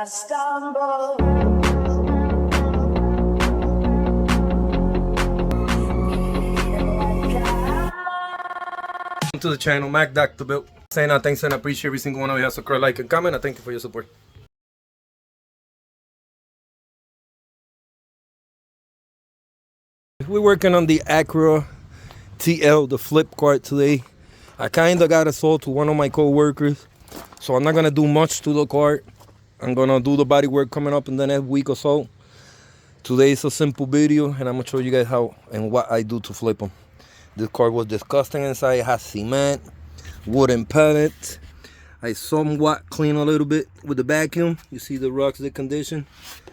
I stumble. To the channel, Mac Dr. Bill. Saying thanks and I appreciate every single one of you. So like and comment. I thank you for your support. We're working on the Acura TL, the flip cart today. I kinda got it sold to one of my co-workers, so I'm not gonna do much to the cart. I'm gonna do the body work coming up in the next week or so. Today is a simple video, and I'm gonna show you guys how and what I do to flip them. This cart was disgusting inside. It has cement, wooden pellets. I somewhat clean a little bit with the vacuum. You see the rocks, the condition.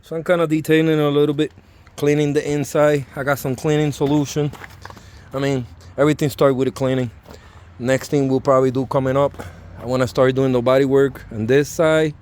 So I'm kind of detailing a little bit, cleaning the inside. I got some cleaning solution. I mean, everything starts with the cleaning. Next thing we'll probably do coming up, I want to start doing the body work on this side,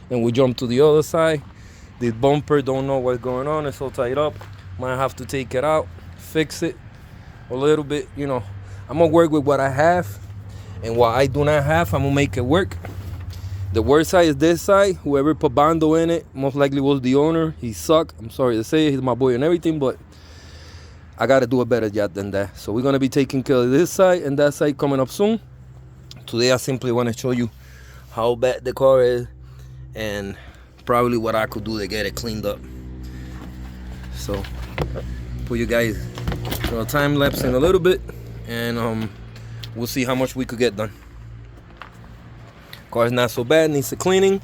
and we jump to the other side. The bumper don't know what's going on. It's so tied up. Might have to take it out, fix it a little bit. You know, I'm gonna work with what I have, and what I do not have, I'm gonna make it work. The worst side is this side. Whoever put Bando in it most likely was the owner. He sucked. I'm sorry to say, he's my boy and everything, but I gotta do a better job than that. So we're gonna be taking care of this side and that side coming up soon. Today I simply want to show you how bad the car is and probably what I could do to get it cleaned up. So put you guys a time lapse in a little bit, and we'll see how much we could get done. Car's not so bad, needs a cleaning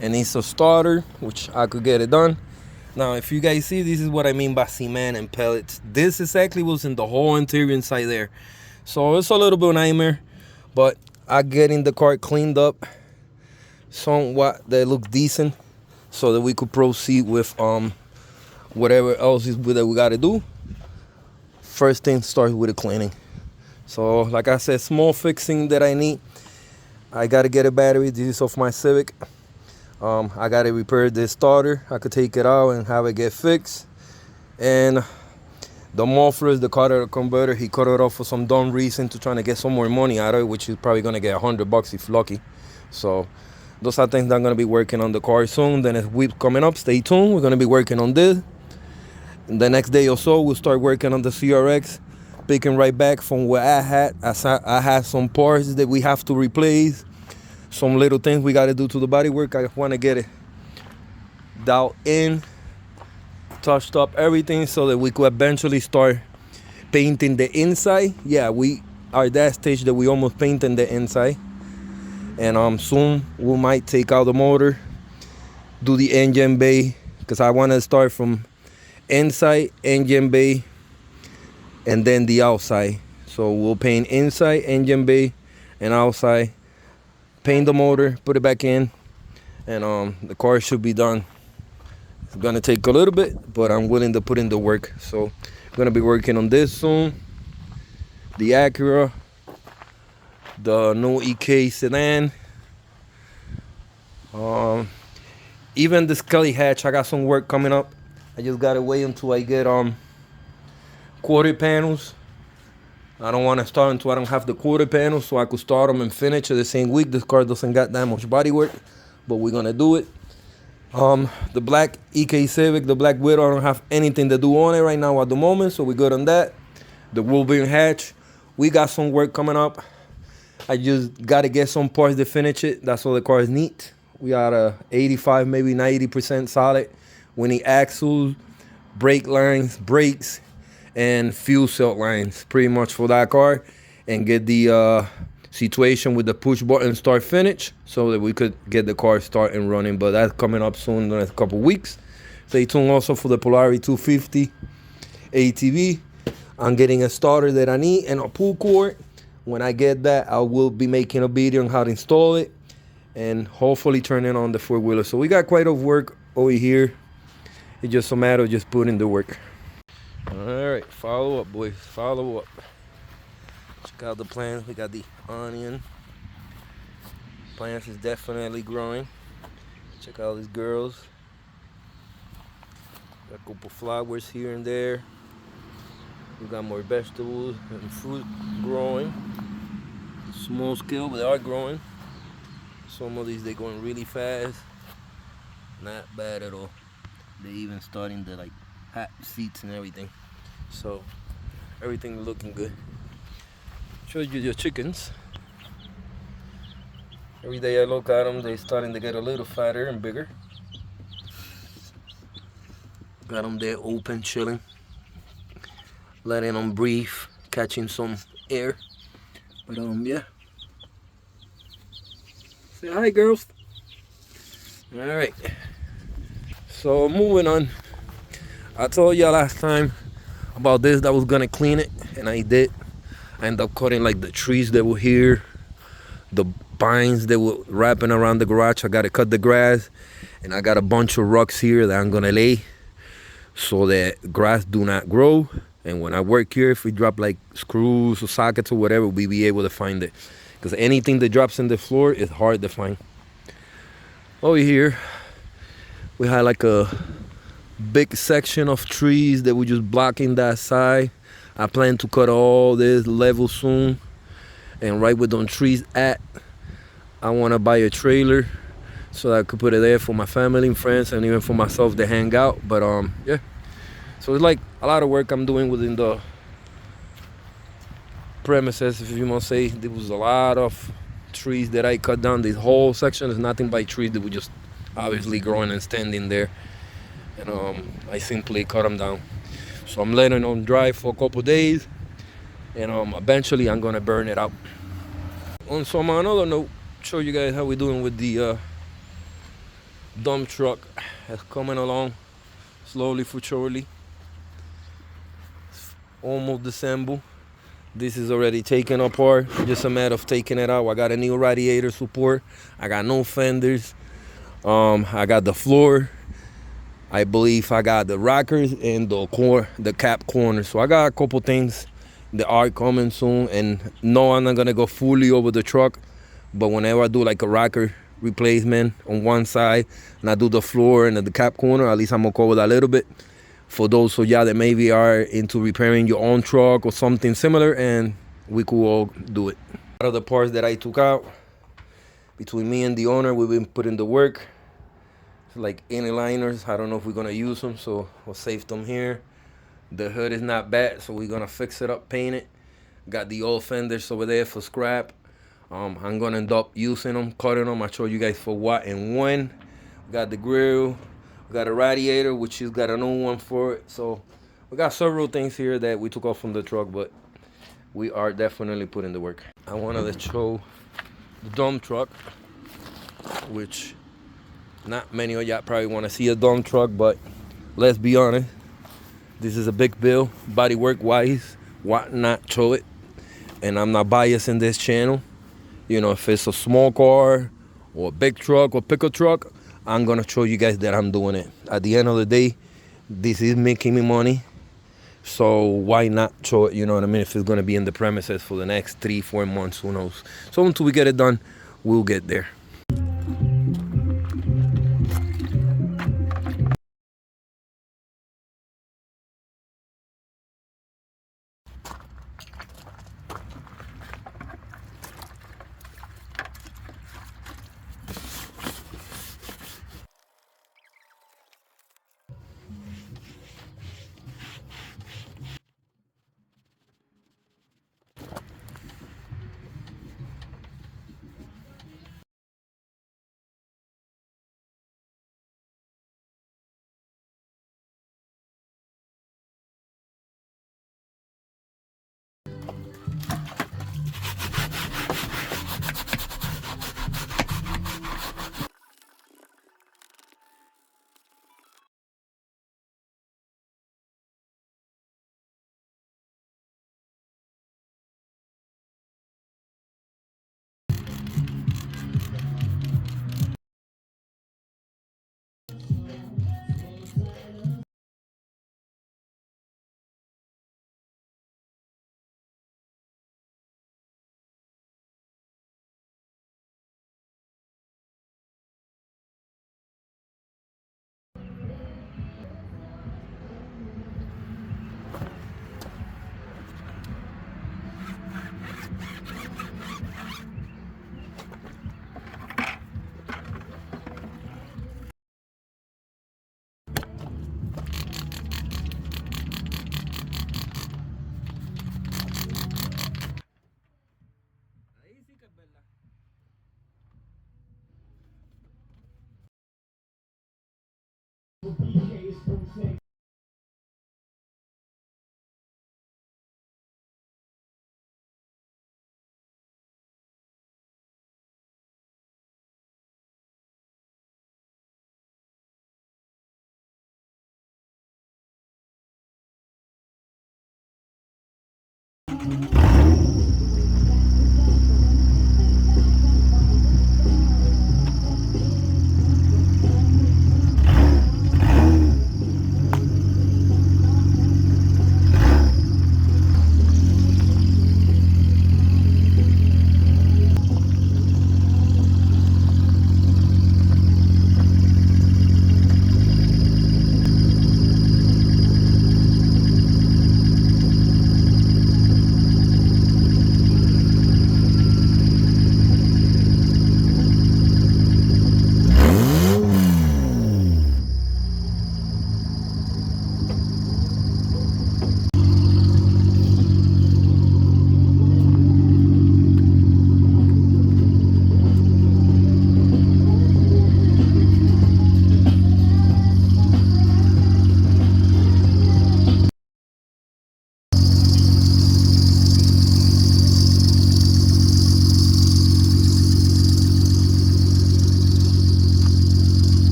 and needs a starter, which I could get it done. Now if you guys see, this is what I mean by cement and pellets. This exactly was in the whole interior inside there. So it's a little bit of a nightmare, but I getting the car cleaned up somewhat that looks decent so that we could proceed with whatever else is that we got to do. First thing starts with the cleaning. So like I said, small fixing that I need. I got to get a battery. This is off my Civic. I got to repair this starter. I could take it out and have it get fixed. And the mufflers, the catalytic converter, he cut it off for some dumb reason to trying to get some more money out of it, which is probably going to get $100 if lucky. So those are things that I'm going to be working on the car soon. Then it's week coming up. Stay tuned. We're going to be working on this. And the next day or so, we'll start working on the CRX. Picking right back from where I had. I had some parts that we have to replace. Some little things we got to do to the bodywork. I want to get it dialed in, touched up everything so that we could eventually start painting the inside. Yeah, we are at that stage that we almost painting the inside. And soon we might take out the motor, do the engine bay, because I want to start from inside, engine bay, and then the outside. So we'll paint inside, engine bay, and outside. Paint the motor, put it back in, and the car should be done. It's gonna take a little bit, but I'm willing to put in the work. So I'm gonna be working on this soon. The Acura, the new EK sedan, even the Scully hatch. I got some work coming up. I just gotta wait until I get quarter panels. I don't want to start until I don't have the quarter panels, so I could start them and finish it the same week. This car doesn't got that much body work, but we're gonna do it. The black EK Civic, the Black Widow, I don't have anything to do on it right now at the moment, so we're good on that. The Wolverine hatch, we got some work coming up. I just gotta get some parts to finish it. That's all the car is neat. We got a 85, maybe 90% solid. We need axles, brake lines, brakes, and fuel cell lines pretty much for that car, and get the situation with the push button start finish so that we could get the car start and running. But that's coming up soon in the next couple weeks. Stay tuned also for the Polari 250 ATV. I'm getting a starter that I need and a pull cord. When I get that, I will be making a video on how to install it and hopefully turn it on the four-wheeler. So we got quite a work over here. It's just a matter of just putting the work. Alright, follow up, boys. Follow up. Check out the plants. We got the onion. Plants is definitely growing. Check out these girls. Got a couple flowers here and there. We got more vegetables and fruit growing. Small scale, but they are growing. Some of these, they're going really fast. Not bad at all. They even starting to like hot seats and everything. So everything looking good. Showed you your chickens. Every day I look at them, they starting to get a little fatter and bigger. Got them there open, chilling, letting them breathe, catching some air. But yeah. Say hi, girls. All right. So moving on. I told y'all last time about this that I was gonna clean it, and I did. I ended up cutting like the trees that were here, the pines that were wrapping around the garage. I gotta cut the grass, and I got a bunch of rocks here that I'm gonna lay so that grass do not grow. And when I work here, if we drop like screws or sockets or whatever, we be able to find it. Because anything that drops in the floor is hard to find. Over here, we had like a big section of trees that were just blocking that side. I plan to cut all this level soon. And right where those trees at, I want to buy a trailer so that I could put it there for my family and friends and even for myself to hang out. But yeah. So it's like a lot of work I'm doing within the premises, if you must say. There was a lot of trees that I cut down. This whole section is nothing but trees that were just obviously growing and standing there. And I simply cut them down. So I'm letting them dry for a couple days. And eventually I'm gonna burn it out. On some another note, show you guys how we're doing with the dump truck. It's coming along slowly for surely. Almost December. This is already taken apart. Just a matter of taking it out. I got a new radiator support. I got no fenders. I got the floor. I believe I got the rockers and the cap corner. So I got a couple things that are coming soon. And no, I'm not gonna go fully over the truck. But whenever I do like a rocker replacement on one side and I do the floor and the cap corner, at least I'm gonna cover that a little bit. For those of y'all that maybe are into repairing your own truck or something similar, and we could all do it. Out of the parts that I took out, between me and the owner, we've been putting the work. Like any liners, I don't know if we're gonna use them, so we'll save them here. The hood is not bad, so we're gonna fix it up, paint it. Got the old fenders over there for scrap. I'm gonna end up using them, cutting them. I'll show you guys for what and when. We got the grill. We got a radiator, which has got a new one for it. So we got several things here that we took off from the truck, but we are definitely putting the work. I wanted to show the dump truck, which not many of y'all probably want to see a dump truck, but let's be honest, this is a big bill, body work wise. Why not show it? And I'm not biased in this channel. You know, if it's a small car or a big truck or pickup truck, I'm gonna show you guys that I'm doing it. At the end of the day, this is making me money, so why not show it? You know what I mean? If it's gonna be in the premises for the next 3-4 months, who knows? So until we get it done, we'll get there.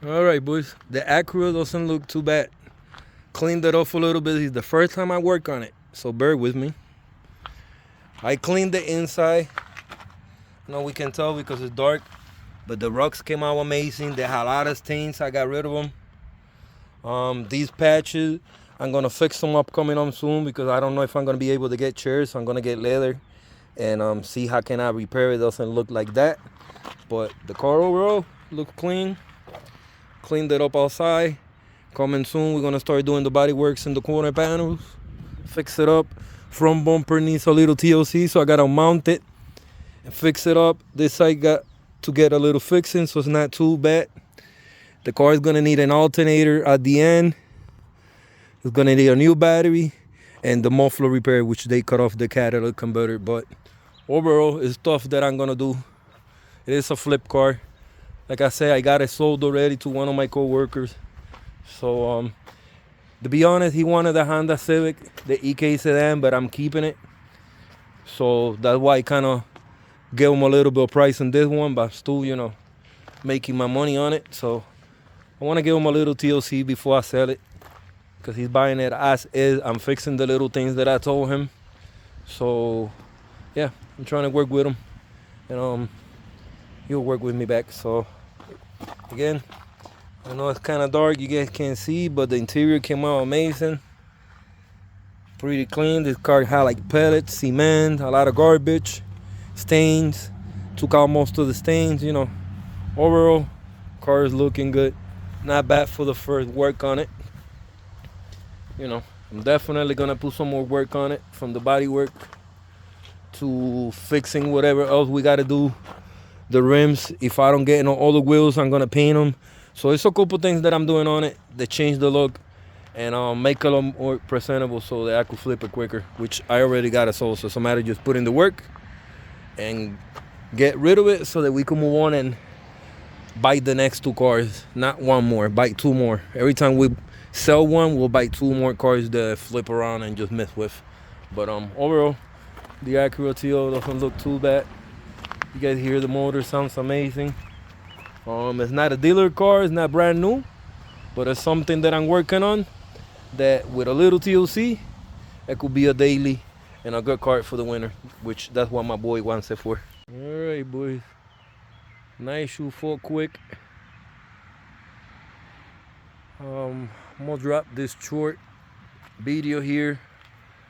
All right, boys. The Acura doesn't look too bad. Cleaned it off a little bit. It's the first time I work on it, so bear with me. I cleaned the inside. I know we can tell because it's dark, but the rocks came out amazing. They had a lot of stains. I got rid of them. These patches, I'm gonna fix them up coming on soon because I don't know if I'm gonna be able to get chairs. So I'm gonna get leather and see how can I repair it. Doesn't look like that, but the car overall looks clean. Cleaned it up outside. Coming soon, we're gonna start doing the body works in the corner panels. Fix it up. Front bumper needs a little TLC, so I gotta mount it and fix it up. This side got to get a little fixing, so it's not too bad. The car is gonna need an alternator at the end. It's gonna need a new battery and the muffler repair, which they cut off the catalytic converter. But overall, it's stuff that I'm gonna do. It is a flip car. Like I said, I got it sold already to one of my co-workers. So, to be honest, he wanted the Honda Civic, the EK sedan, but I'm keeping it. So that's why I kind of gave him a little bit of price on this one, but still, making my money on it. So I want to give him a little TLC before I sell it, because he's buying it as is. I'm fixing the little things that I told him. So yeah, I'm trying to work with him, and he'll work with me back. So again, I know it's kind of dark, you guys can't see, but the interior came out amazing. Pretty clean. This car had like pellets, cement, a lot of garbage, stains. Took out most of the stains, Overall, car is looking good. Not bad for the first work on it. I'm definitely gonna put some more work on it, from the body work to fixing whatever else we gotta do. The rims, if I don't get no other wheels, I'm gonna paint them. So it's a couple things that I'm doing on it that change the look and make it a lot more presentable so that I could flip it quicker, which I already got it sold. So it's a matter of just putting the work and get rid of it so that we can move on and buy the next two cars. Not one more, buy two more. Every time we sell one, we'll buy two more cars to flip around and just mess with. But overall, the Acura TL doesn't look too bad. You guys hear the motor, sounds amazing. It's not a dealer car, it's not brand new, but it's something that I'm working on that with a little TLC, it could be a daily and a good car for the winter, which that's what my boy wants it for. All right, boys. Nice shoe for quick. I'm gonna drop this short video here,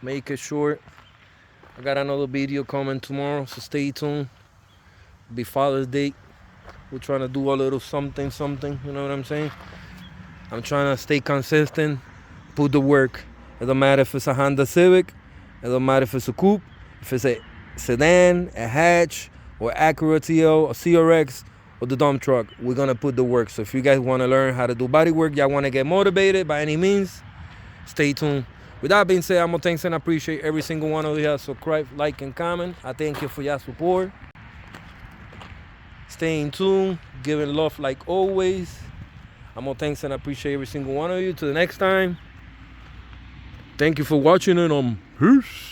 make it short. I got another video coming tomorrow, so stay tuned. Be Father's Day. We're trying to do a little something, you know what I'm saying? I'm trying to stay consistent, put the work. It don't matter if it's a Honda Civic, it don't matter if it's a coupe, if it's a sedan, a hatch, or Acura TL, a CRX, or the dump truck. We're gonna put the work. So if you guys wanna learn how to do body work, y'all wanna get motivated by any means, stay tuned. With that being said, I'm gonna thanks and appreciate every single one of you. Subscribe, like, and comment. I thank you for your support. Staying tuned, giving love like always. I'm all thanks and I appreciate every single one of you. Till the next time. Thank you for watching, and peace.